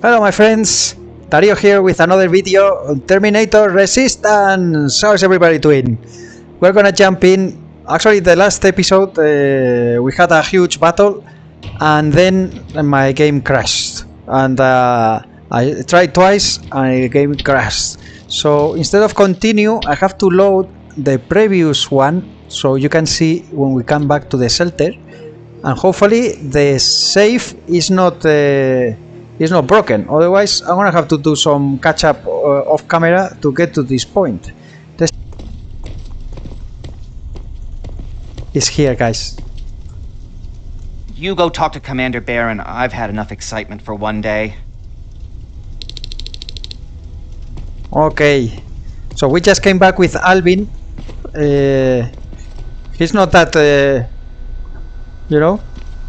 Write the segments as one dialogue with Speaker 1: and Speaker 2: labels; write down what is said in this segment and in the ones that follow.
Speaker 1: Hello my friends, Dario here with another video on Terminator Resistance. How's everybody doing? We're gonna jump in. Actually the last episode we had a huge battle and then my game crashed and I tried twice and the game crashed. So instead of continue I have to load the previous one so you can see when we come back to the shelter, and hopefully the save is not broken, otherwise I'm gonna have to do some catch up off camera to get to this point. It's here, guys.
Speaker 2: You go talk to Commander Baron. I've had enough excitement for one day.
Speaker 1: Okay, so we just came back with Alvin. He's not that you know,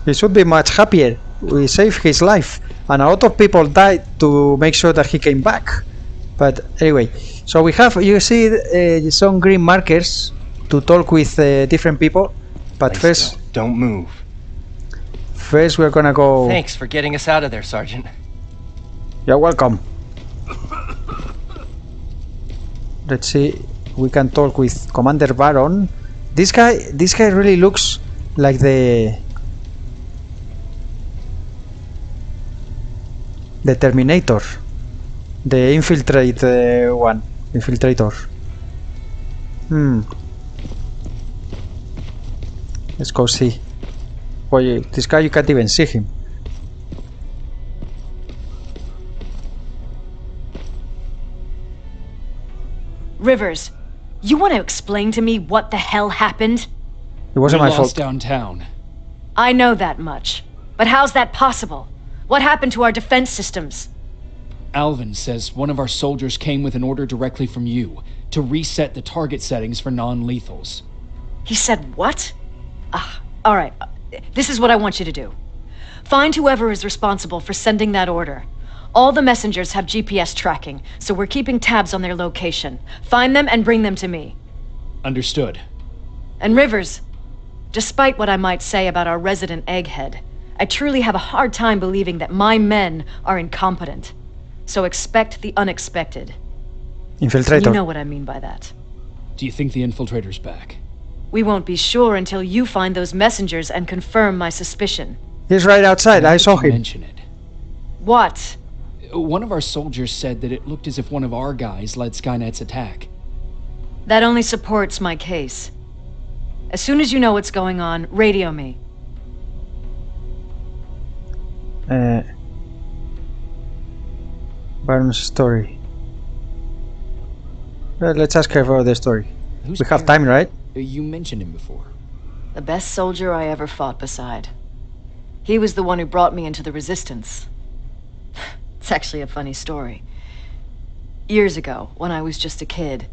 Speaker 1: he should be much happier. We saved his life and a lot of people died to make sure that he came back. But anyway, so we have, you see some green markers to talk with different people, but first
Speaker 3: don't move.
Speaker 1: First we're gonna go.
Speaker 3: Thanks for getting us out of there, Sergeant.
Speaker 1: You're welcome. Let's see, we can talk with Commander Baron. This guy really looks like the Terminator, the infiltrator. Let's go see. Boy, this guy, you can't even see him.
Speaker 4: Rivers, you want to explain to me what the hell happened?
Speaker 1: It wasn't my fault.
Speaker 5: Downtown.
Speaker 4: I know that much. But how's that possible? What happened to our defense systems?
Speaker 5: Alvin says one of our soldiers came with an order directly from you to reset the target settings for non-lethals.
Speaker 4: He said what? Alright. This is what I want you to do. Find whoever is responsible for sending that order. All the messengers have GPS tracking, so we're keeping tabs on their location. Find them and bring them to me.
Speaker 5: Understood.
Speaker 4: And Rivers, despite what I might say about our resident egghead, I truly have a hard time believing that my men are incompetent. So expect the unexpected.
Speaker 1: Infiltrator.
Speaker 4: You know what I mean by that.
Speaker 5: Do you think the infiltrator's back?
Speaker 4: We won't be sure until you find those messengers and confirm my suspicion.
Speaker 1: He's right outside, I saw him.
Speaker 5: Mention it.
Speaker 4: What?
Speaker 5: One of our soldiers said that it looked as if one of our guys led Skynet's attack.
Speaker 4: That only supports my case. As soon as you know what's going on, radio me.
Speaker 1: Baron's story. Well, let's ask her for the story.
Speaker 5: Who's
Speaker 1: We have
Speaker 5: Baron?
Speaker 1: time, right?
Speaker 5: You mentioned him before.
Speaker 4: The best soldier I ever fought beside. He was the one who brought me into the Resistance. It's actually a funny story. Years ago, when I was just a kid,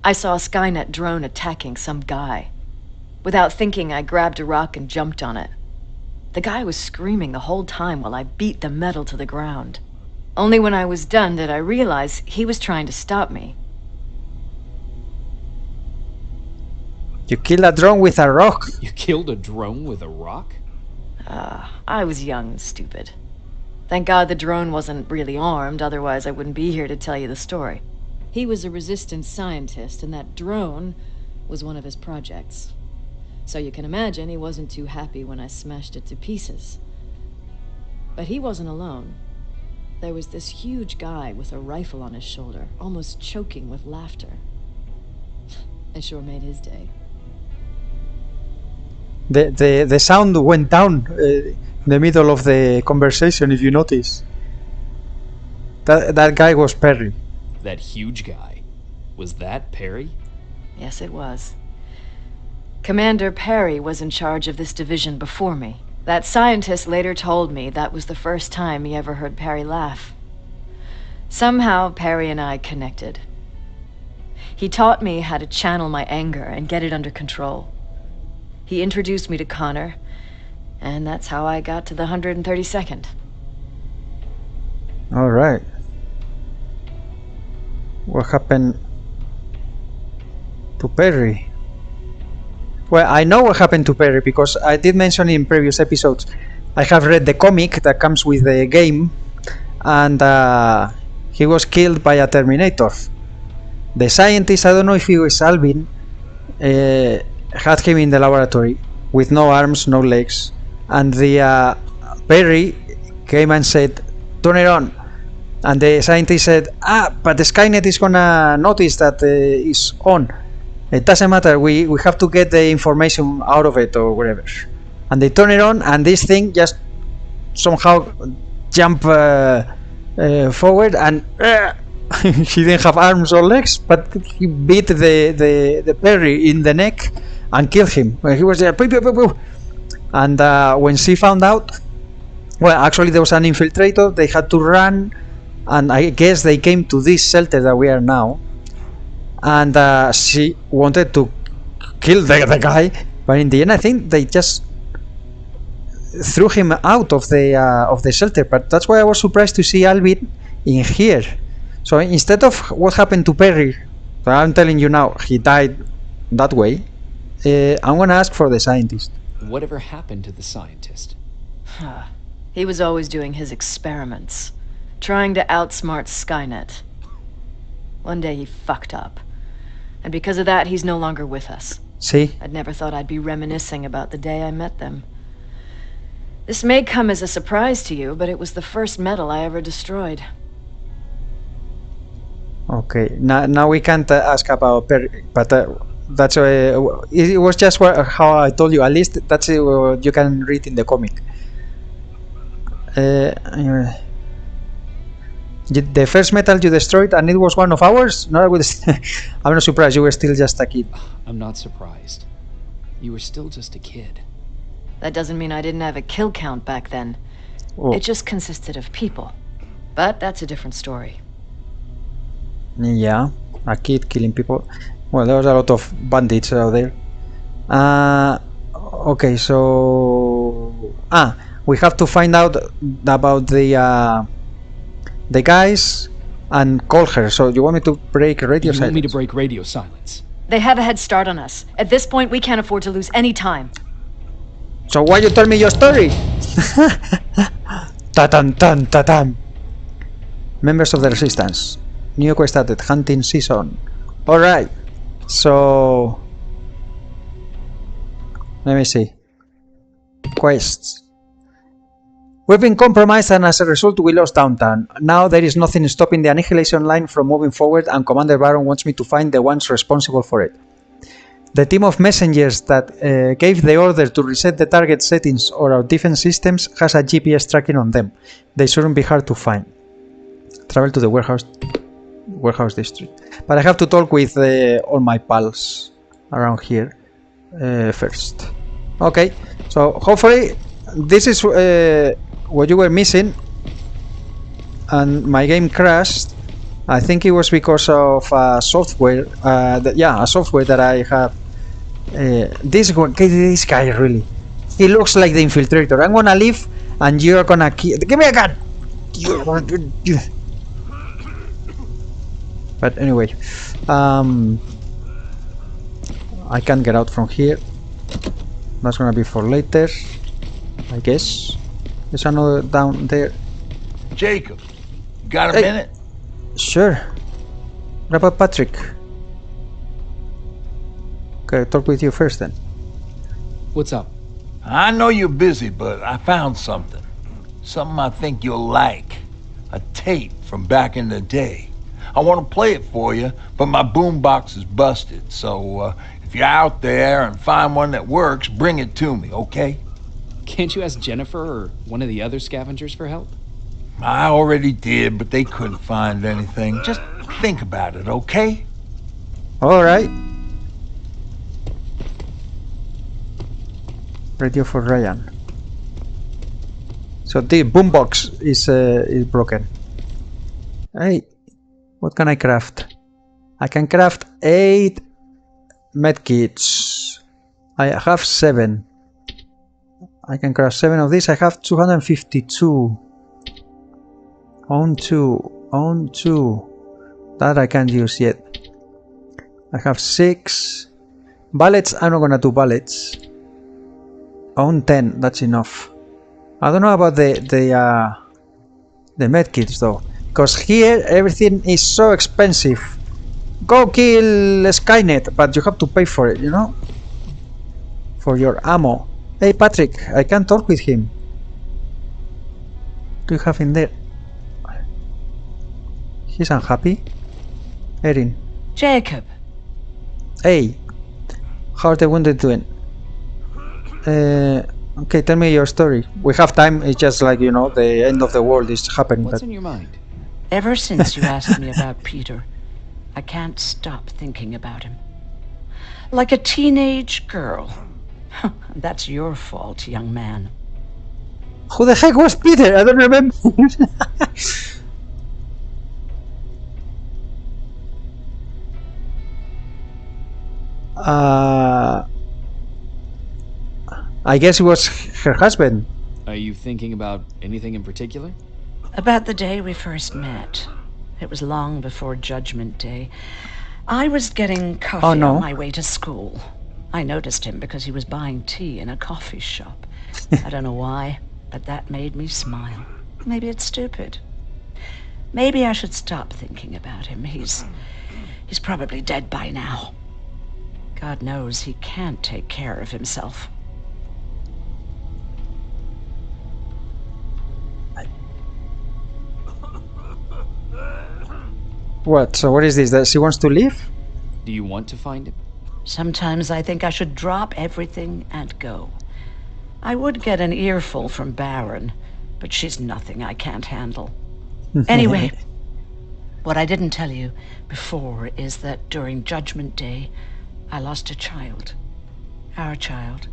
Speaker 4: I saw a Skynet drone attacking some guy. Without thinking, I grabbed a rock and jumped on it. The guy was screaming the whole time while I beat the metal to the ground. Only when I was done did I realize he was trying to stop me.
Speaker 1: You killed a drone with a rock.
Speaker 5: You killed a drone with a rock?
Speaker 4: I was young and stupid. Thank God the drone wasn't really armed, otherwise I wouldn't be here to tell you the story. He was a resistance scientist, and that drone was one of his projects. So you can imagine he wasn't too happy when I smashed it to pieces. But he wasn't alone. There was this huge guy with a rifle on his shoulder, almost choking with laughter. I sure made his day.
Speaker 1: The sound went down in the middle of the conversation, if you notice. That guy was Perry.
Speaker 5: That huge guy. Was that Perry?
Speaker 4: Yes, it was. Commander Perry was in charge of this division before me. That scientist later told me that was the first time he ever heard Perry laugh. Somehow, Perry and I connected. He taught me how to channel my anger and get it under control. He introduced me to Connor, and that's how I got to the 132nd.
Speaker 1: All right. What happened to Perry? Well, I know what happened to Perry because I did mention in previous episodes I have read the comic that comes with the game, and he was killed by a Terminator. The scientist, I don't know if he was Alvin, had him in the laboratory with no arms, no legs, and the Perry came and said, "Turn it on." And the scientist said, but the Skynet is gonna notice that it's on. It doesn't matter, we have to get the information out of it or whatever. And they turn it on, and this thing just somehow jump forward, and he didn't have arms or legs, but he beat the Perry in the neck and killed him. He was there, and when she found out, well, actually there was an infiltrator, they had to run, and I guess they came to this shelter that we are now, and she wanted to kill the guy, but in the end I think they just threw him out of the shelter. But that's why I was surprised to see Alvin in here. So instead of what happened to Perry, I'm telling you now, he died that way, I'm gonna ask for the scientist.
Speaker 5: Whatever happened to the scientist?
Speaker 4: He was always doing his experiments, trying to outsmart Skynet. One day he fucked up, and because of that, he's no longer with us.
Speaker 1: See?
Speaker 4: I'd never thought I'd be reminiscing about the day I met them. This may come as a surprise to you, but it was the first metal I ever destroyed.
Speaker 1: Okay, now we can't ask about Perry, but that's it was just how I told you. At least that's what you can read in the comic. The first metal you destroyed, and it was one of ours? No, I'm not surprised. You were still just a kid.
Speaker 5: I'm not surprised. You were still just a kid.
Speaker 4: That doesn't mean I didn't have a kill count back then.
Speaker 1: Oh.
Speaker 4: It just consisted of people. But that's a different story.
Speaker 1: Yeah, a kid killing people. Well, there was a lot of bandits out there. Okay, so we have to find out about the guys and call her. So you want me to break radio silence?
Speaker 5: You want me to break radio silence?
Speaker 4: They have a head start on us. At this point, we can't afford to lose any time.
Speaker 1: So why you tell me your story? Ta-tan. Members of the Resistance. New quest started, hunting season. Alright, so let me see. Quests. We've been compromised, and as a result we lost downtown. Now there is nothing stopping the annihilation line from moving forward, and Commander Baron wants me to find the ones responsible for it. The team of messengers that gave the order to reset the target settings or our defense systems has a GPS tracking on them. They shouldn't be hard to find. Travel to the warehouse district. But I have to talk with all my pals around here first. Okay, so hopefully this is what you were missing, and my game crashed. I think it was because of software. A software that I have. This guy really, he looks like the infiltrator. I'm gonna leave, and you're gonna kill. Give me a gun. But anyway, I can't get out from here. That's gonna be for later, I guess. There's another down there.
Speaker 6: Jacob, got a minute?
Speaker 1: Sure. What about Patrick? Okay, talk with you first then.
Speaker 5: What's up?
Speaker 6: I know you're busy, but I found something. Something I think you'll like. A tape from back in the day. I want to play it for you, but my boombox is busted, so if you're out there and find one that works, bring it to me, okay?
Speaker 5: Can't you ask Jennifer or one of the other scavengers for help?
Speaker 6: I already did, but they couldn't find anything. Just think about it, okay?
Speaker 1: Alright. Radio for Ryan. So the boombox is broken. Hey, what can I craft? I can craft 8 medkits. I have 7. I can craft 7 of these. I have 252. Own 2. That I can't use yet. I have 6. Bullets, I'm not gonna do bullets. Own 10, that's enough. I don't know about the The medkits though. Because here everything is so expensive. Go kill Skynet, but you have to pay for it, you know? For your ammo. Hey Patrick, I can talk with him. What do you have in there? He's unhappy. Erin.
Speaker 7: Jacob.
Speaker 1: Hey. How's the wounded doing? Okay, tell me your story. We have time, it's just like, you know, the end of the world is happening.
Speaker 5: What's
Speaker 1: But
Speaker 5: on your mind?
Speaker 7: Ever since you asked me about Peter, I can't stop thinking about him. Like a teenage girl. That's your fault, young man.
Speaker 1: who the heck was Peter? I don't remember. I guess it was her husband.
Speaker 5: Are you thinking about anything in particular?
Speaker 7: About the day we first met. It was long before Judgment Day. I was getting coffee
Speaker 1: Oh, no.
Speaker 7: on my way to school. I noticed him because he was buying tea in a coffee shop. I don't know why, but that made me smile. Maybe it's stupid. Maybe I should stop thinking about him. He's probably dead by now. God knows he can't take care of himself.
Speaker 1: What? So what is this? That she wants to leave?
Speaker 5: Do you want to find him?
Speaker 7: Sometimes I think I should drop everything and go. I would get an earful from Baron, but she's nothing I can't handle. Anyway, what I didn't tell you before is that during Judgment Day, I lost a child. Our child.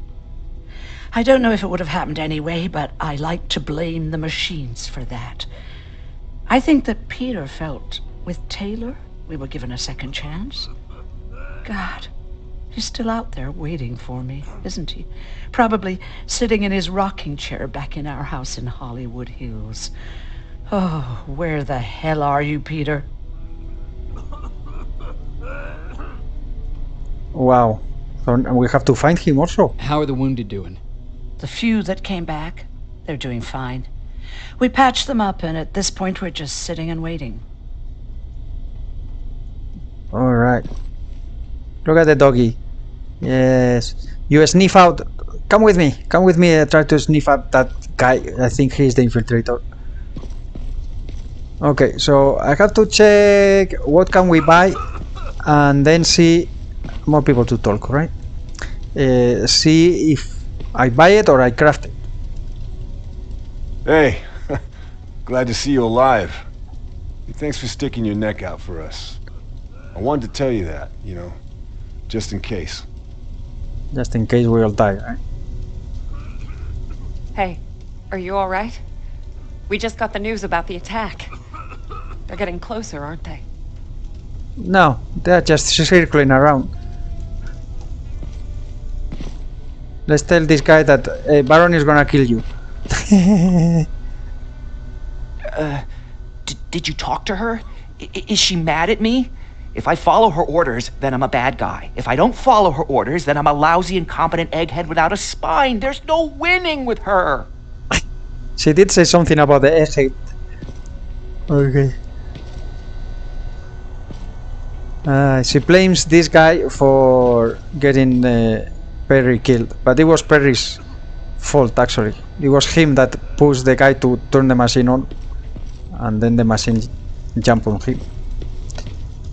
Speaker 7: I don't know if it would have happened anyway, but I like to blame the machines for that. I think that Peter felt with Taylor we were given a second chance. God, he's still out there waiting for me, isn't he? Probably sitting in his rocking chair back in our house in Hollywood Hills. Oh, where the hell are you, Peter?
Speaker 1: Wow. So we have to find him also.
Speaker 5: How are the wounded doing?
Speaker 7: The few that came back, they're doing fine. We patched them up, and at this point we're just sitting and waiting.
Speaker 1: Alright. Look at the doggy. Yes. You sniff out. Come with me. Come with me. Try to sniff out that guy. I think he's the infiltrator. Okay, so I have to check what can we buy and then see more people to talk, right? See if I buy it or I craft it.
Speaker 8: Hey, glad to see you alive. Thanks for sticking your neck out for us. I wanted to tell you that, you know, just in case.
Speaker 1: Just in case we all die, right?
Speaker 9: Hey, are you all right? We just got the news about the attack. They're getting closer, aren't they?
Speaker 1: No, they're just circling around. Let's tell this guy that Baron is gonna kill you.
Speaker 2: Did you talk to her? Is she mad at me? If I follow her orders, then I'm a bad guy. If I don't follow her orders, then I'm a lousy, incompetent egghead without a spine. There's no winning with her.
Speaker 1: She did say something about the egghead. Okay. She blames this guy for getting Perry killed, but it was Perry's fault actually. It was him that pushed the guy to turn the machine on, and then the machine jumped on him.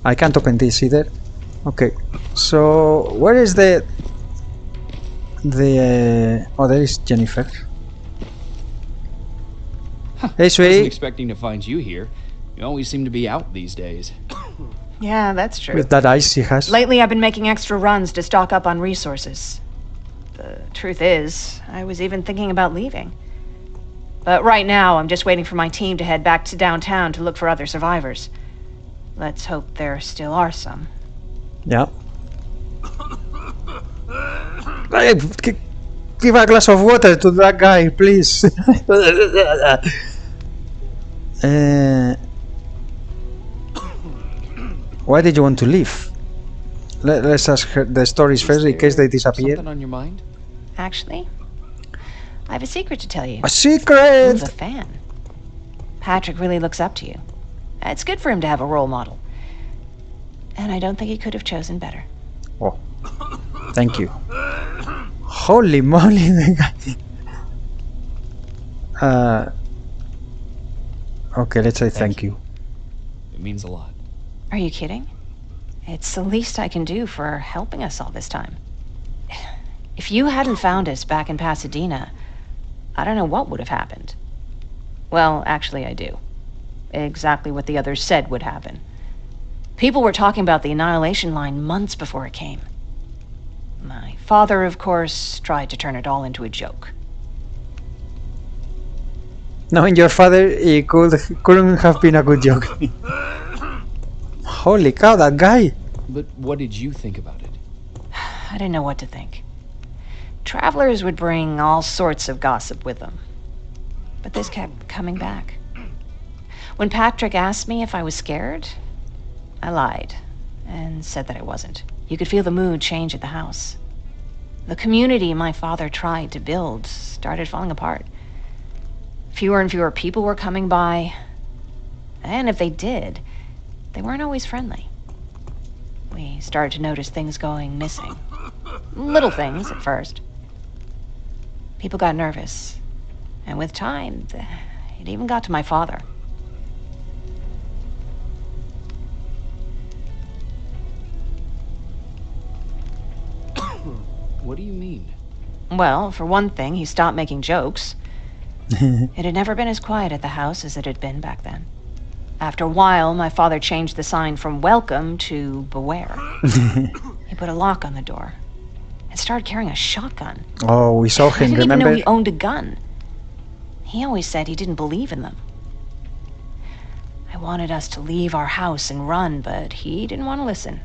Speaker 1: I can't open this either. Okay, so where is the oh, there is Jennifer. Hey,
Speaker 5: Wasn't
Speaker 1: sweetie.
Speaker 5: expecting to find you here. You always seem to be out these days.
Speaker 10: Yeah, that's true.
Speaker 1: With that eyes she has.
Speaker 10: Lately, I've been making extra runs to stock up on resources. The truth is, I was even thinking about leaving. But right now, I'm just waiting for my team to head back to downtown to look for other survivors. Let's hope there still are some.
Speaker 1: Yeah. Hey, give a glass of water to that guy, please. Why did you want to leave? Let's ask her the stories first in case they disappear.
Speaker 5: Something on your mind?
Speaker 10: Actually, I have a secret to tell you.
Speaker 1: A secret!
Speaker 10: Move a fan. Patrick really looks up to you. It's good for him to have a role model. And I don't think he could have chosen better.
Speaker 1: Oh, thank you. Holy moly, okay, let's say thank you.
Speaker 5: It means a lot.
Speaker 10: Are you kidding? It's the least I can do for helping us all this time. If you hadn't found us back in Pasadena, I don't know what would have happened. Well, actually, I do. Exactly what the others said would happen. People were talking about the Annihilation Line months before it came. My father, of course, tried to turn it all into a joke.
Speaker 1: Knowing your father, it couldn't have been a good joke. Holy cow, that guy!
Speaker 5: But what did you think about it?
Speaker 10: I didn't know what to think. Travelers would bring all sorts of gossip with them. But this kept coming back. When Patrick asked me if I was scared, I lied and said that I wasn't. You could feel the mood change at the house. The community my father tried to build started falling apart. Fewer and fewer people were coming by, and if they did, they weren't always friendly. We started to notice things going missing. Little things at first. People got nervous, and with time, it even got to my father.
Speaker 5: What do you mean?
Speaker 10: Well, for one thing, he stopped making jokes. It had never been as quiet at the house as it had been back then. After a while, my father changed the sign from welcome to beware. He put a lock on the door and started carrying a shotgun.
Speaker 1: Oh, we saw him,
Speaker 10: I didn't
Speaker 1: remember?
Speaker 10: even know he owned a gun. He always said he didn't believe in them. I wanted us to leave our house and run, but he didn't want to listen.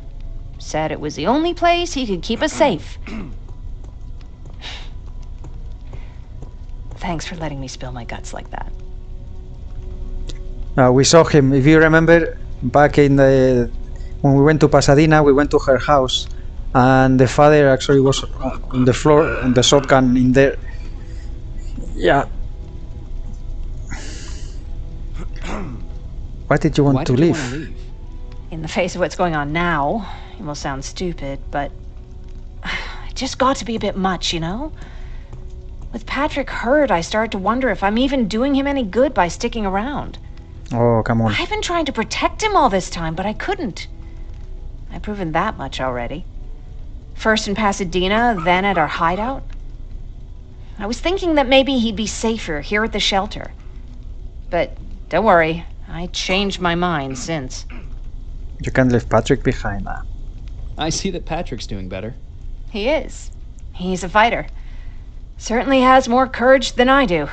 Speaker 10: Said it was the only place he could keep us safe. Thanks for letting me spill my guts like that.
Speaker 1: We saw him, if you remember, back in the... when we went to Pasadena, we went to her house, and the father actually was on the floor, and the shotgun in there. Yeah. Why did you want to leave?
Speaker 10: In the face of what's going on now, it will sound stupid, but it just got to be a bit much, you know? With Patrick hurt, I started to wonder if I'm even doing him any good by sticking around.
Speaker 1: Oh, come on.
Speaker 10: I've been trying to protect him all this time, but I couldn't. I've proven that much already. First in Pasadena, then at our hideout. I was thinking that maybe he'd be safer here at the shelter. But don't worry, I changed my mind since.
Speaker 1: You can't leave Patrick behind.
Speaker 5: I see that Patrick's doing better.
Speaker 10: He is. He's a fighter. Certainly has more courage than I do.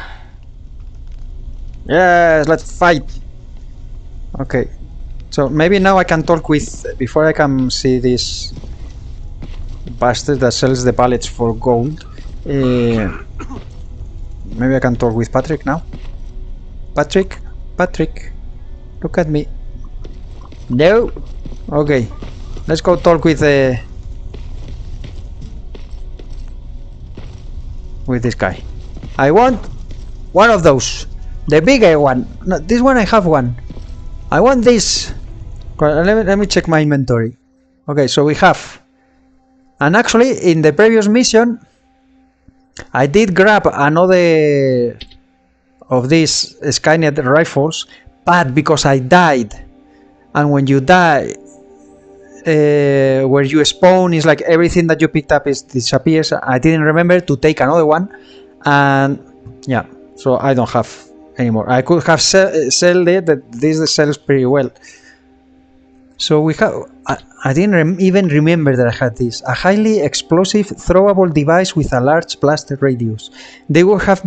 Speaker 1: Yes, let's fight. Okay. So maybe now I can talk with... before I can see this bastard that sells the pallets for gold. Maybe I can talk with Patrick now. Patrick? Patrick? Look at me. No? Okay. Let's go talk with this guy. I want one of those. The bigger one. No, this one I have one. I want this. Let me check my inventory. Okay, so we have. And actually, in the previous mission, I did grab another of these Skynet rifles, but because I died, and when you die, where you spawn is like everything that you picked up disappears. I didn't remember to take another one, and yeah, so I don't have anymore. I could have sold it, that this sells pretty well. So we have. I didn't even remember that I had this. A highly explosive throwable device with a large blast radius. This would have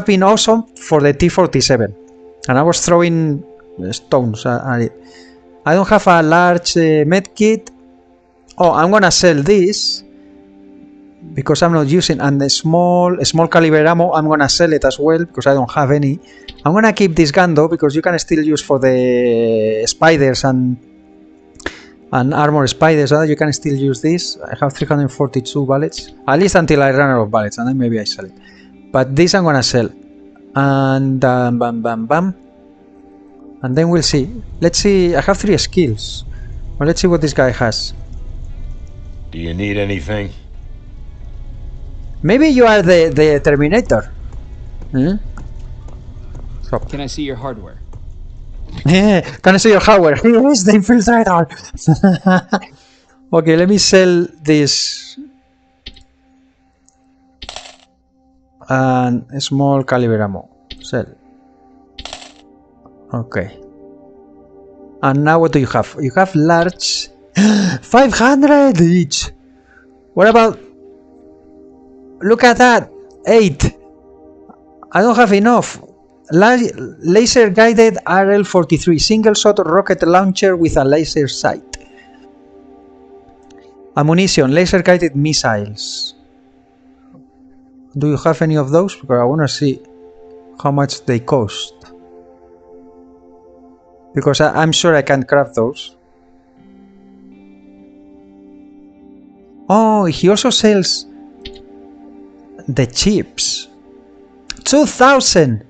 Speaker 1: been awesome for the T-47, and I was throwing stones at it. I don't have a large medkit. Oh, I'm gonna sell this because I'm not using, and the small caliber ammo I'm gonna sell it as well because I don't have any. I'm gonna keep this gun though because you can still use for the spiders and armor spiders. You can still use this. I have 342 bullets, at least until I run out of bullets, and then maybe I sell it. But this I'm gonna sell. And bam bam bam. And then we'll see. Let's see. I have 3 skills. Well, let's see what this guy has.
Speaker 8: Do you need anything?
Speaker 1: Maybe you are the Terminator. Hmm? So.
Speaker 5: Can I see your hardware?
Speaker 1: Can I see your hardware? Here is the infiltrator. Okay, let me sell this. And a small caliber ammo. Sell. Okay. And now what do you have? You have large. 500 each. What about? Look at that. 8. I don't have enough. Laser guided RL-43 single shot rocket launcher with a laser sight. Ammunition, laser guided missiles. Do you have any of those? Because I want to see how much they cost. Because I'm sure I can craft those. Oh, he also sells the chips. 2,000!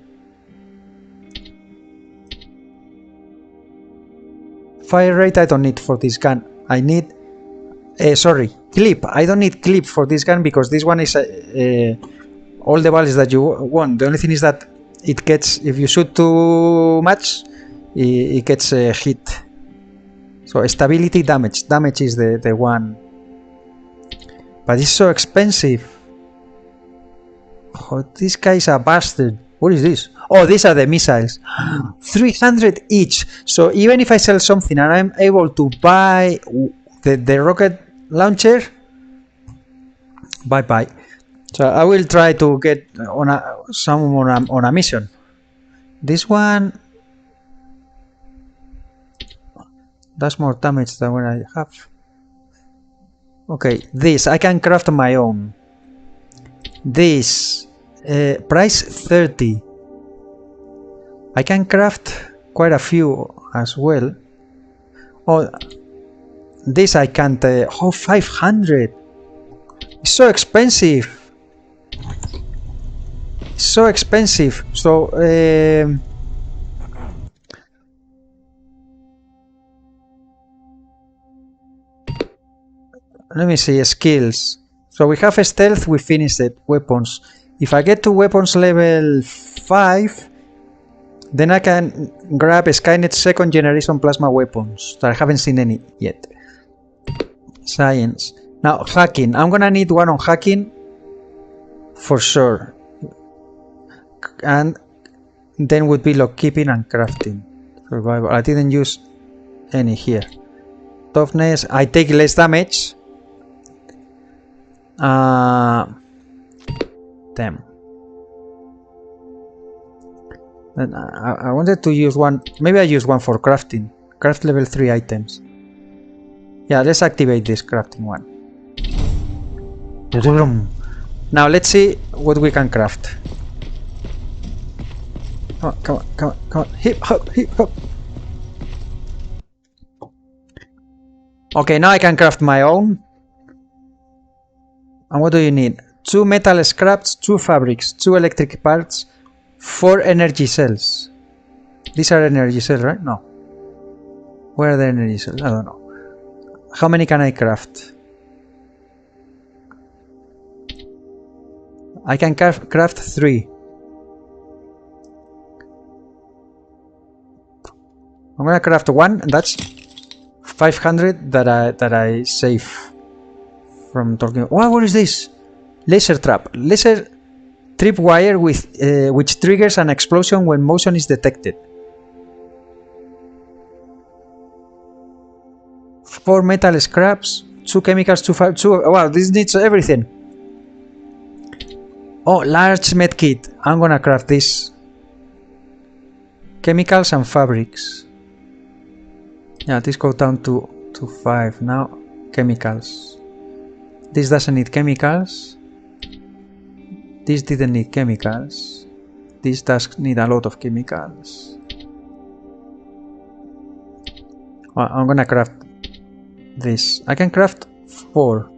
Speaker 1: Fire rate I don't need for this gun. I need... sorry, clip. I don't need clip for this gun because this one is all the values that you want. The only thing is that it gets... If you shoot too much, it gets hit. So stability, damage. Damage is the one. But it's so expensive. Oh, this guy is a bastard. What is this? Oh, these are the missiles. 300 each. So even if I sell something and I'm able to buy the rocket launcher, bye-bye. So I will try to get on a mission. This one does more damage than what I have. Okay, this I can craft my own. This price 30. I can craft quite a few as well. Oh, this I can't. Oh, 500. It's so expensive. It's so expensive. So let me see skills. So we have stealth. We finished it. Weapons. If I get to weapons level 5. Then I can grab Skynet 2nd generation plasma weapons that I haven't seen any yet. Science. Now hacking. I'm gonna need one on hacking for sure. And then would be lockkeeping and crafting. Survival. I didn't use any here. Toughness. I take less damage. Damn. And I wanted to use one. Maybe I use one for crafting. Craft level 3 items. Yeah, let's activate this crafting one. Now let's see what we can craft. Come on, come on, come on, come on. Hip hop, hip hop. Okay, now I can craft my own. And what do you need? 2 metal scraps, 2 fabrics, 2 electric parts, 4 energy cells. These are energy cells, right? No. Where are the energy cells? I don't know. How many can I craft? I can craft 3. I'm gonna craft 1, and that's 500 that I save from talking. Wow, what is this? Laser trap. Laser tripwire with which triggers an explosion when motion is detected. 4 metal scraps, 2 chemicals, 2 wow, this needs everything. Oh, large med kit. I'm gonna craft this. Chemicals and fabrics. Yeah, this goes down to 5 now. Chemicals. This doesn't need chemicals. This didn't need chemicals. This does need a lot of chemicals. Well, I'm gonna craft this. I can craft 4.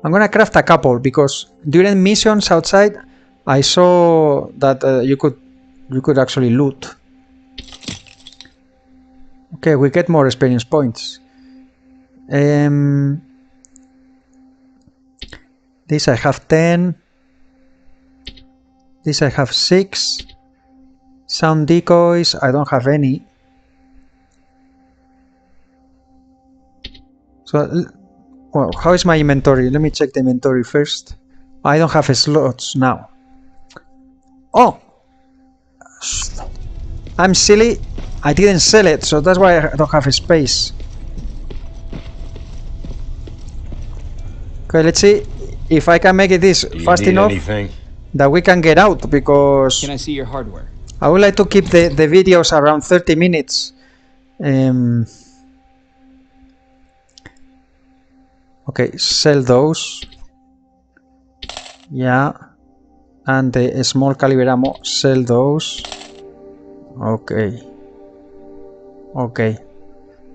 Speaker 1: I'm gonna craft a couple because during missions outside I saw that you could actually loot. Okay, we get more experience points. This I have 10. This I have 6. Sound decoys, I don't have any. So, well, how is my inventory? Let me check the inventory first. I don't have slots now. Oh! I'm silly. I didn't sell it, so that's why I don't have a space. Okay, let's see if I can make it this fast enough that we can get out, because
Speaker 5: Can I see your hardware?
Speaker 1: I would like to keep the videos around 30 minutes. Okay, sell those. Yeah. And the small caliber ammo, sell those. Okay. Okay.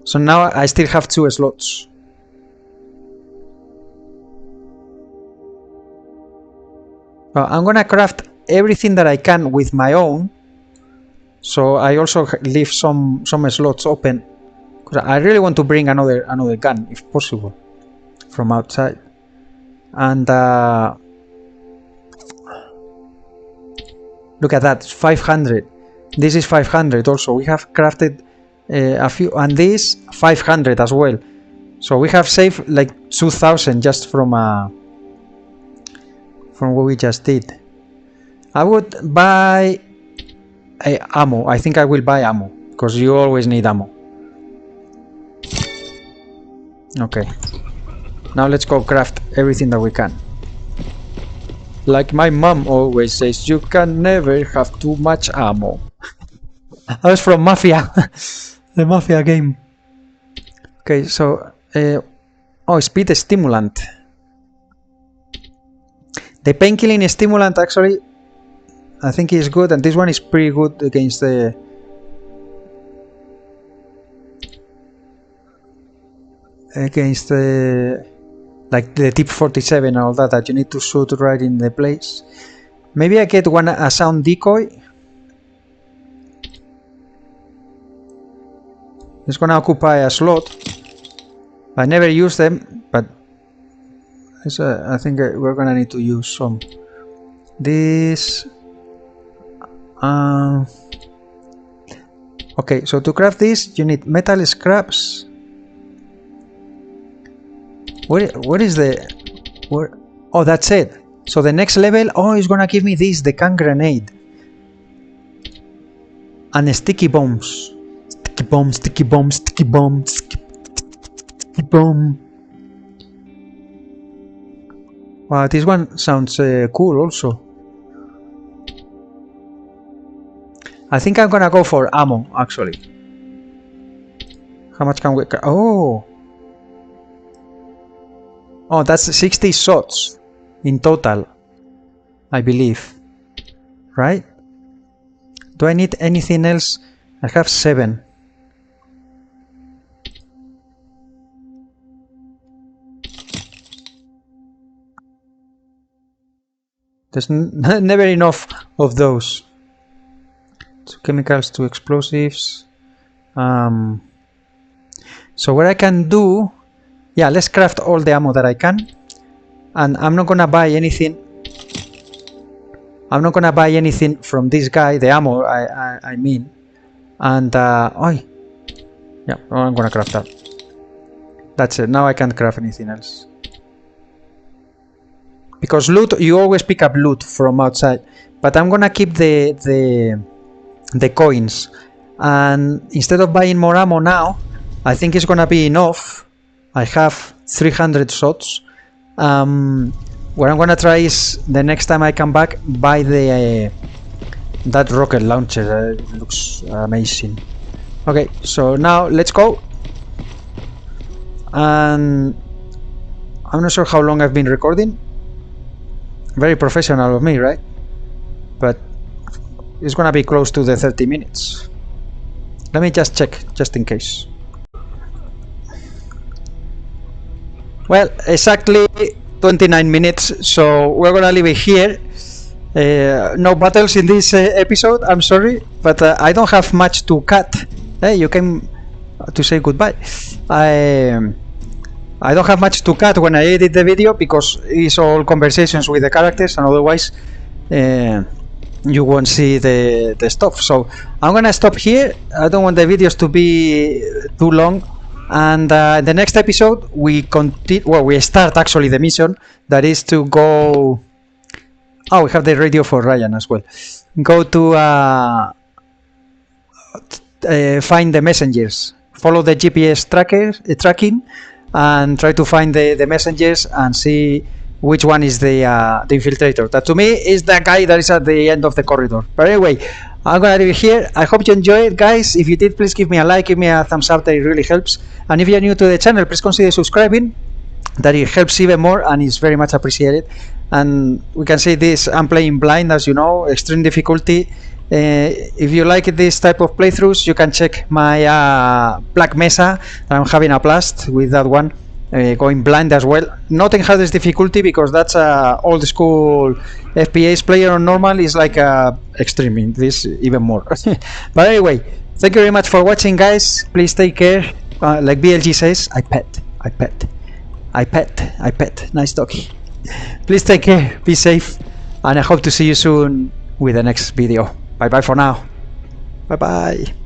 Speaker 1: So now I still have 2 slots. Well, I'm gonna craft everything that I can with my own. So I also leave some slots open, because I really want to bring another gun if possible from outside. And look at that, 500. This is 500 also. We have crafted a few, and this 500 as well. So we have saved like 2,000 just from what we just did. I would buy ammo. I think I will buy ammo, because you always need ammo. Okay. Now let's go craft everything that we can. Like my mom always says, you can never have too much ammo. That was from Mafia. The Mafia game. Okay, so oh, speed stimulant. The painkilling stimulant actually I think is good, and this one is pretty good against the like the tip 47 and all that you need to shoot right in the place. Maybe I get a sound decoy. It's gonna occupy a slot. I never use them, but I think we're gonna need to use some. This. Okay, so to craft this, you need metal scraps. What is the? Oh, that's it. So the next level, oh, it's gonna give me this, the can grenade, and the sticky bombs. Sticky bomb, sticky bomb, sticky bomb, sticky bomb. Wow, this one sounds cool also. I think I'm gonna go for ammo actually. How much can we? Oh, that's 60 shots in total, I believe. Right? Do I need anything else? I have 7. There's never enough of those. To chemicals, to explosives. So what I can do, yeah, let's craft all the ammo that I can, and I'm not gonna buy anything. I'm not gonna buy anything from this guy, the ammo I mean, and yeah, I'm gonna craft that. That's it. Now I can't craft anything else. Because loot, you always pick up loot from outside, but I'm gonna keep the coins, and instead of buying more ammo now, I think it's gonna be enough. I have 300 shots. What I'm gonna try is the next time I come back, buy that rocket launcher. It looks amazing. Okay, so now let's go. And I'm not sure how long I've been recording. Very professional of me, right? But it's gonna be close to the 30 minutes. Let me just check, just in case. Well, exactly 29 minutes, so we're gonna leave it here. No battles in this episode, I'm sorry, but I don't have much to cut. You came to say goodbye. I don't have much to cut when I edit the video because it's all conversations with the characters, and otherwise you won't see the stuff. So I'm gonna stop here. I don't want the videos to be too long, and the next episode we continue. Well, we start actually the mission that is to go. Oh, we have the radio for Ryan as well. Go to find the messengers. Follow the GPS tracking and try to find the messengers and see which one is the infiltrator. That to me is the guy that is at the end of the corridor. But anyway, I'm gonna leave it here. I hope you enjoyed it, guys. If you did, please give me a like, give me a thumbs up. That it really helps. And if you're new to the channel, please consider subscribing. That it helps even more and is very much appreciated. And we can see this, I'm playing blind, as you know, extreme difficulty. If you like this type of playthroughs, you can check my Black Mesa. I'm having a blast with that one, going blind as well. Not in hardest difficulty because that's old school FPS. Player on normal is like extreme, in this even more. But anyway, thank you very much for watching, guys. Please take care. Like BLG says, I pet. Nice doggy. Please take care, be safe, and I hope to see you soon with the next video. Bye bye for now. Bye bye.